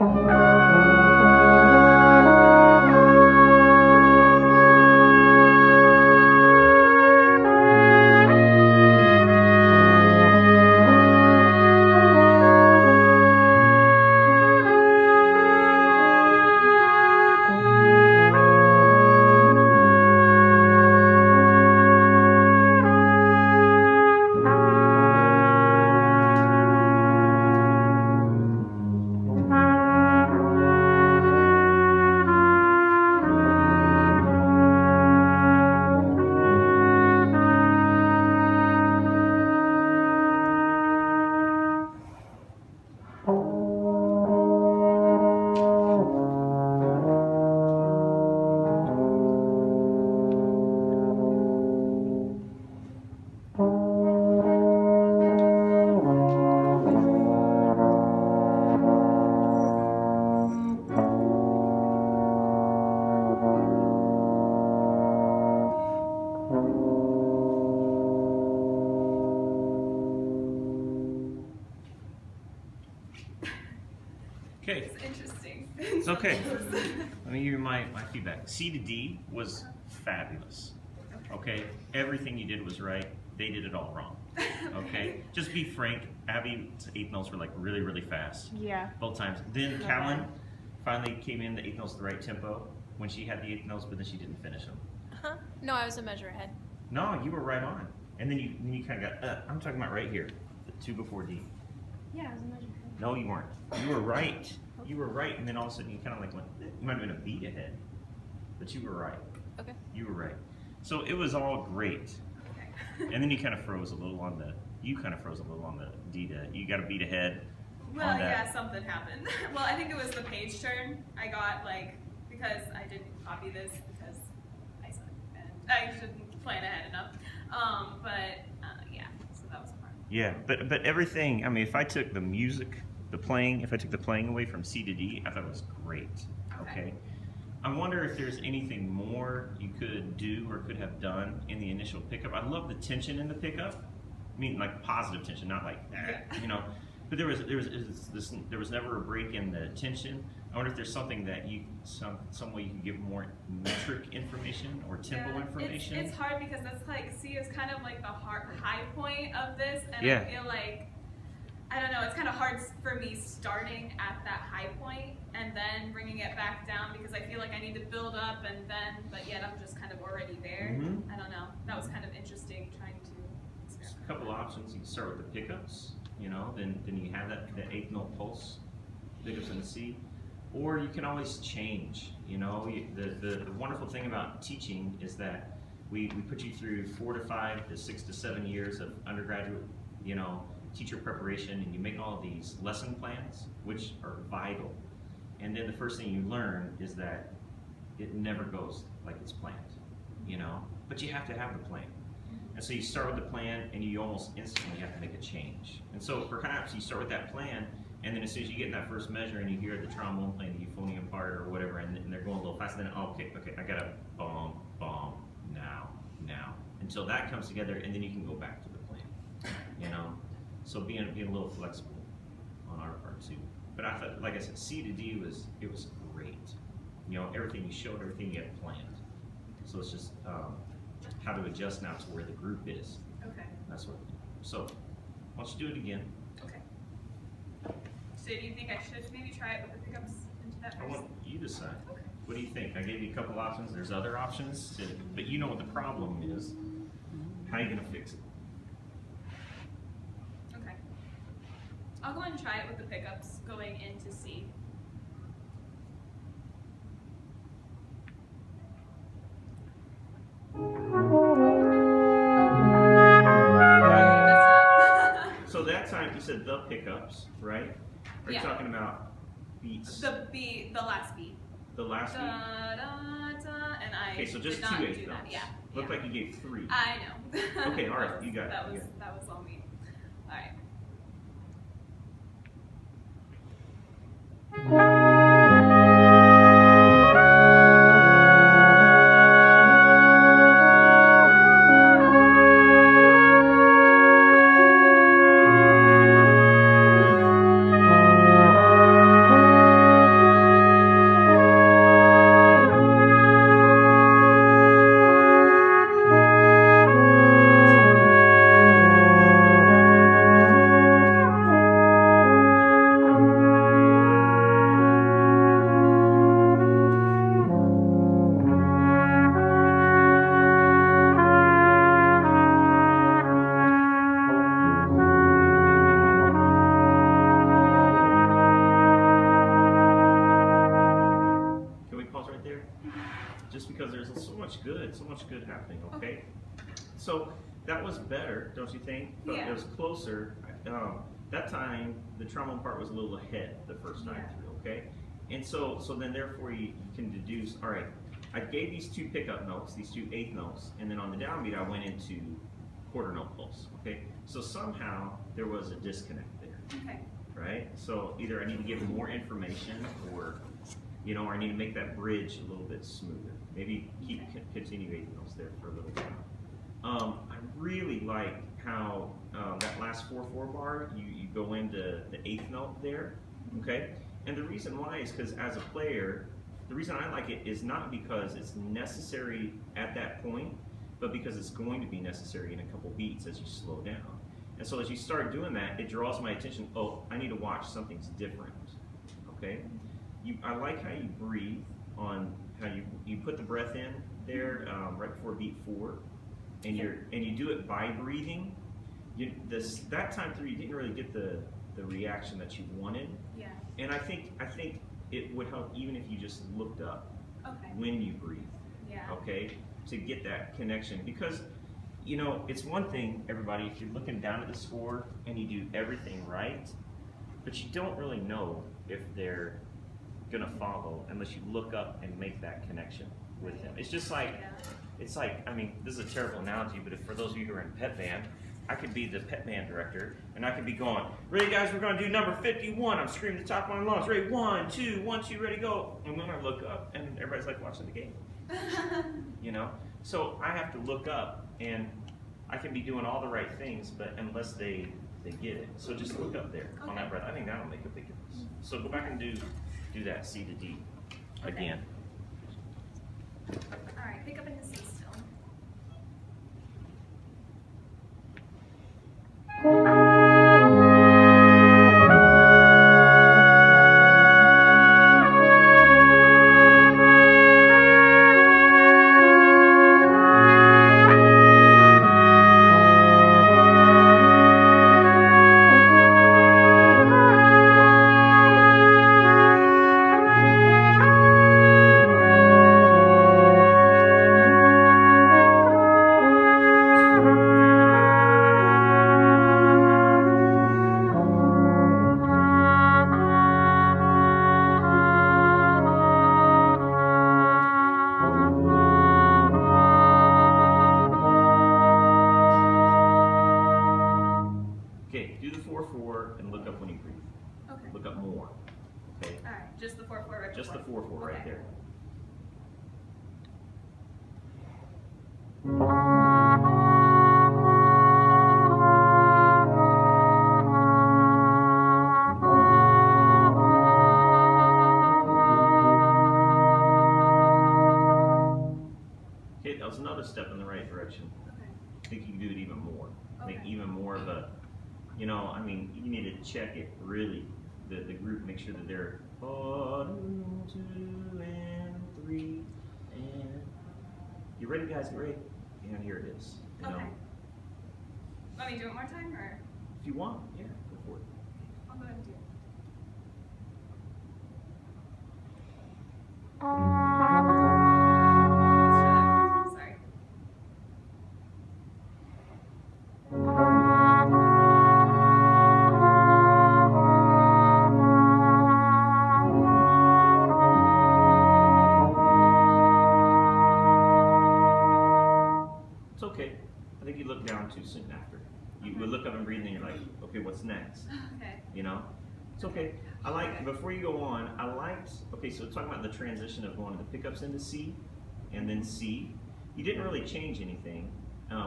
Okay. It's interesting. It's okay. Let me give you my feedback. C to D was fabulous. Okay? Everything you did was right. They did it all wrong. Okay? Just be frank. Abby's eighth notes were like really, really fast. Yeah. Both times. Then Callan finally came in the eighth notes the right tempo when she had the eighth notes, but then she didn't finish them. Huh? No, I was a measure ahead. No, you were right on. And then you kind of got, I'm talking about right here, the two before D. Yeah, I was a measure ahead. No, you weren't. You were right. You were right, and then all of a sudden you kind of like went, you might have been a beat ahead, but you were right. Okay. You were right. So it was all great. Okay. And then you kind of froze a little on the D to, you got a beat ahead. Well, on that. yeah, something happened. Well, I think it was the page turn. I got because I didn't copy this because I suck and I shouldn't plan ahead enough. Yeah, so that was part. Yeah, but everything, I mean, if I took the music, if I took the playing away from C to D, I thought it was great. Okay. I wonder if there's anything more you could do or could have done in the initial pickup. I love the tension in the pickup. I mean, like positive tension, not like you know. But there was never a break in the tension. I wonder if there's something that some way you can give more metric information or tempo information. It's hard because that's C is kind of like the high point of this, and Yeah. I feel like I don't know. It's kind of hard for me starting at that high point and then bringing it back down because I feel like I need to build up but yet I'm just kind of already there. Mm-hmm. I don't know. That was kind of interesting trying to experiment. A couple options. You can start with the pickups, you know, then you have the eighth note pulse, pickups in the C, or you can always change. You know, the wonderful thing about teaching is that we put you through 4 to 5 to 6 to 7 years of undergraduate, you know, teacher preparation, and you make all of these lesson plans, which are vital. And then the first thing you learn is that it never goes like it's planned, you know, but you have to have the plan. And so you start with the plan and you almost instantly have to make a change. And so perhaps you start with that plan, and then as soon as you get in that first measure and you hear the trombone playing the euphonium part or whatever, and they're going a little fast, then okay, I gotta bomb, now, until that comes together, and then you can go back to the plan, you know? So being a little flexible on our part too. But I thought, like I said, C to D was great. You know, everything you showed, everything you had planned. So it's just how to adjust now to where the group is. Okay. That's what. So why don't you do it again? Okay. So do you think I should maybe try it with the pickups into that I first? want you to decide. Okay. What do you think? I gave you a couple options. There's other options, but you know what the problem is. How are you gonna fix it? Okay. I'll go ahead and try it with the pickups going into C. So that time you said the pickups, right? Are you Yeah. talking about beats? The last beat. The last beat? Da, da, da, and I Okay, so just did not two do eighth that. notes. Yeah. Looked yeah. like you gave 3. I know. Okay, all right, you got it. That was all me. All right. so much good happening. Okay, so that was better, don't you think? But Yeah. it was closer. That time the trombone part was a little ahead the first time Yeah. through. Okay, and so then therefore you can deduce. All right, I gave these two pickup notes, these two eighth notes, and then on the downbeat I went into quarter note pulse. Okay, so somehow there was a disconnect there. Okay. Right? So either I need to give more information, or or I need to make that bridge a little bit smoother. Maybe continue eighth notes there for a little while. I really like how that last 4/4 bar, you go into the eighth note there. Okay, and the reason why is because as a player, the reason I like it is not because it's necessary at that point, but because it's going to be necessary in a couple beats as you slow down. And so as you start doing that, it draws my attention. Oh, I need to watch. Something's different. Okay? I like how you breathe on how you put the breath in there right before beat 4, and you do it by breathing. That time through you didn't really get the reaction that you wanted. Yeah. And I think it would help even if you just looked up Okay. when you breathe. Yeah. Okay, to get that connection, because it's one thing, everybody, if you're looking down at the score and you do everything right, but you don't really know if they're gonna follow unless you look up and make that connection with them. It's just like, I mean, this is a terrible analogy, but for those of you who are in pep band, I could be the pep band director, and I could be going, ready guys, we're gonna do number 51. I'm screaming at the top of my lungs, ready, 1, 2, 1, 2, ready, go. And then I look up, and everybody's like watching the game. So I have to look up, and I can be doing all the right things, but unless they get it. So just look up there on that breath. I think that'll make a big difference. So go back and do that C to D again. All right. Pick up in the C still. Okay, do the 4/4 and look up when you breathe. Okay. Look up more. Okay, All right. Just the 4/4 right just the before. 4/4 right Okay. there. Okay, that was another step in the right direction. Okay. I think you can do it even more. Make Okay. even more of a, I mean, you need to check it really, the group, make sure that they're 1, 2, and 3, and you ready, guys? Get ready. And here it is. Okay. Want me to do it one more time, or If you want, yeah, go for it. I'll go ahead and do it. Sorry. It's okay. I think you look down too soon after. You would look up and breathe, and you're like, okay, what's next? Okay. It's okay. Before you go on, okay, so talking about the transition of going to the pickups into C and then C, you didn't really change anything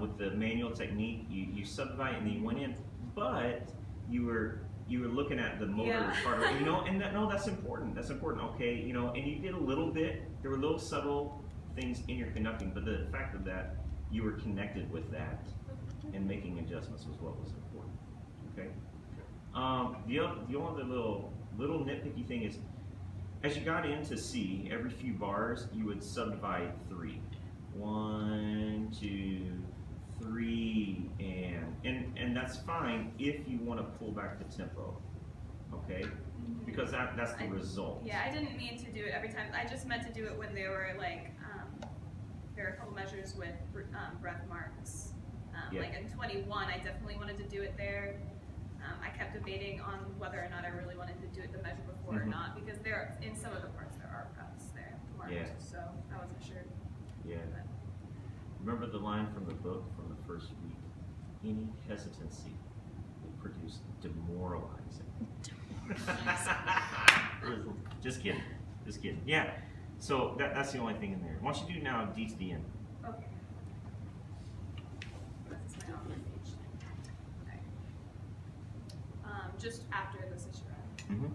with the manual technique. You subdivide and then you went in, but you were looking at the motor part of it, and that's important. That's important, okay, and you did a little bit, there were little subtle things in your conducting, but the fact of that, you were connected with that and making adjustments was what was important, okay? The only little nitpicky thing is, as you got into C, every few bars you would subdivide 3. 1, 2, 3, and that's fine if you want to pull back the tempo, okay? Because that's the result. Yeah, I didn't mean to do it every time. I just meant to do it when they were like there are a couple measures with breath marks. Yeah. Like in 21, I definitely wanted to do it there. I kept debating on whether or not I really wanted to do it the measure before or Mhm. not, because there, in some of the parts, there are breaths there marked. Yeah. So I wasn't sure. Yeah. But Remember the line from the book from the first week? Any hesitancy will produce demoralizing. Just kidding. Just kidding. Yeah. So that's the only thing in there. Why don't you do now D to the end? okay. This is my online page. Okay. Just after the Cicero. Mm-hmm.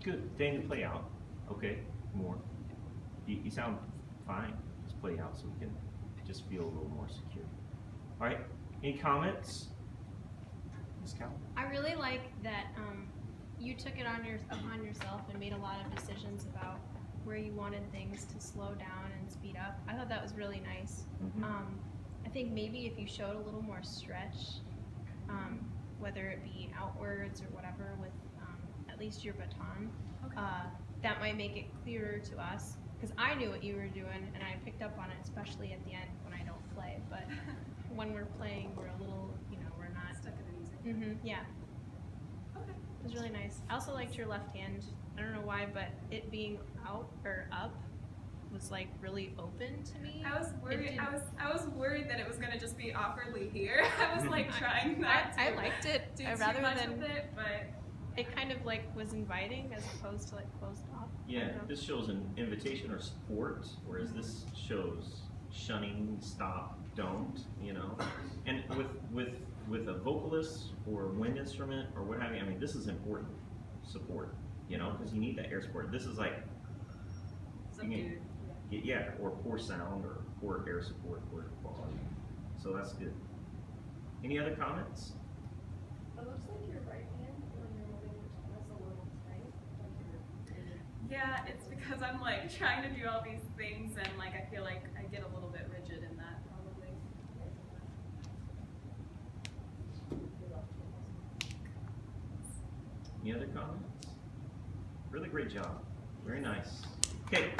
Good. Daniel, play out. Okay. More. You sound fine. Just play out so we can just feel a little more secure. All right. Any comments? Ms. Cal? I really like that you took it upon yourself and made a lot of decisions about where you wanted things to slow down and speed up. I thought that was really nice. Mhm. I think maybe if you showed a little more stretch, whether it be outwards or whatever, with at least your baton, Okay. that might make it clearer to us. Because I knew what you were doing, and I picked up on it, especially at the end when I don't play. But when we're playing, we're a little, we're not. Stuck in the music. Yeah, Okay. it was really nice. I also liked your left hand. I don't know why, but it being out or up was like really open to me. I was worried. didn't- I was worried that it was gonna just be awkwardly here. I was like trying not to. I liked it do rather too much than with it, but it kind of like was inviting as opposed to like closed off. I Yeah, don't know. this shows an invitation or support, whereas this shows shunning, stop, don't, And with a vocalist or a wind instrument or what have you, I mean, this is important support, because you need that air support. This is like, subdued. yeah, or poor sound or poor air support, poor quality. So that's good. Any other comments? It looks like your right hand when you're moving your tongue is a little tight. Yeah, it's because I'm like trying to do all these things and like I feel like I get a little bit rigid in that probably. Any other comments? Really great job. Very nice. Okay.